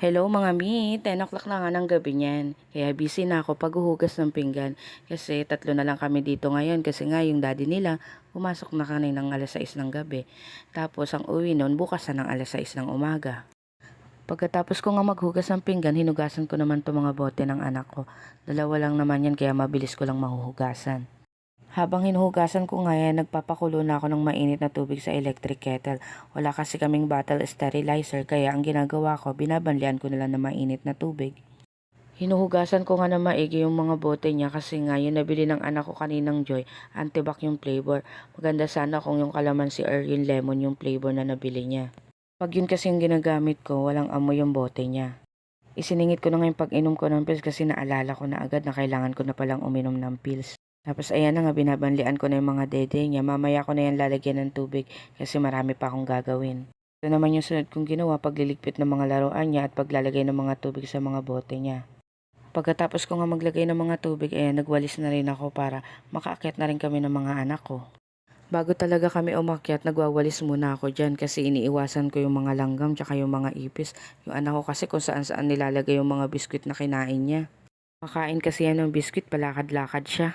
Hello mga mi, 10 o'clock na nga ng gabi niyan. Kaya busy na ako paghuhugas ng pinggan. Kasi tatlo na lang kami dito ngayon kasi nga yung daddy nila pumasok na kaninang alas 6 ng gabi. Tapos ang uwi noon bukas na ng alas 6 ng umaga. Pagkatapos ko nga maghugas ng pinggan, hinugasan ko naman to mga bote ng anak ko. Dalawa lang naman yan kaya mabilis ko lang mahuhugasan. Habang hinuhugasan ko nga yan, nagpapakulo na ako ng mainit na tubig sa electric kettle. Wala kasi kaming bottle sterilizer kaya ang ginagawa ko, binabanlian ko na lang ng mainit na tubig. Hinuhugasan ko nga na maigi yung mga bote niya kasi nga yung nabili ng anak ko kaninang Joy, antibac yung flavor. Maganda sana kung yung kalamansi or yung lemon yung flavor na nabili niya. Pag yun kasi yung ginagamit ko, walang amoy yung bote niya. Isiningit ko na nga yung pag-inom ko ng pills kasi naalala ko na agad na kailangan ko na palang uminom ng pills. Tapos ayan na nga, binabanlian ko na yung mga dede niya. Mamaya ko na yan lalagyan ng tubig kasi marami pa akong gagawin. Ito naman yung sunod kong ginawa, pagliligpit ng mga laruan niya at paglalagay ng mga tubig sa mga bote niya. Pagkatapos ko nga maglagay ng mga tubig, ayan, nagwalis na rin ako para makaakyat na rin kami ng mga anak ko. Bago talaga kami umakyat, nagwawalis muna ako dyan kasi iniiwasan ko yung mga langgam tsaka yung mga ipis. Yung anak ko kasi kung saan saan nilalagay yung mga biskwit na kinain niya. Makain kasi yan ng biskwit, palakad-lakad siya.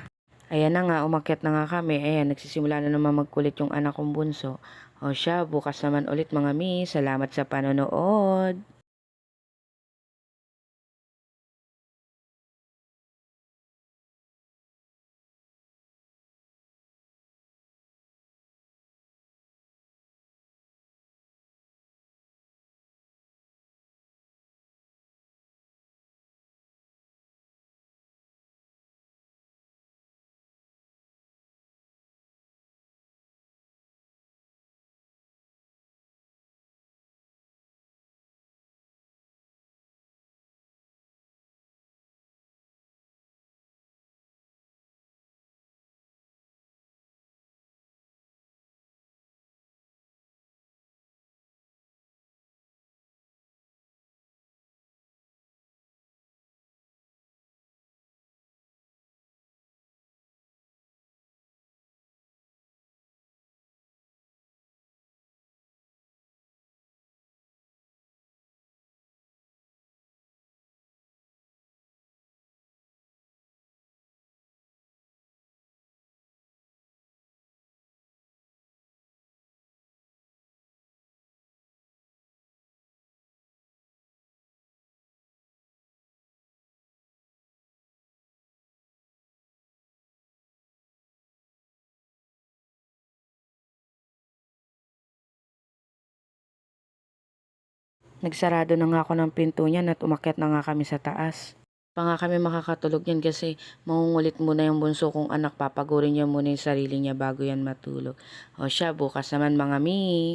Ayan na nga, umakyat na nga kami. Ayan, nagsisimula na naman magkulit yung anak kong bunso. O siya, bukas naman ulit mga mi. Salamat sa panonood. Nagsarado na nga ako ng pinto niyan at umakyat na nga kami sa taas. Pa nga kami makakatulog yan kasi mangungulit muna yung bunso kong anak, papagurin niya muna yung sarili niya bago yan matulog. O siya, bukas naman mga mi.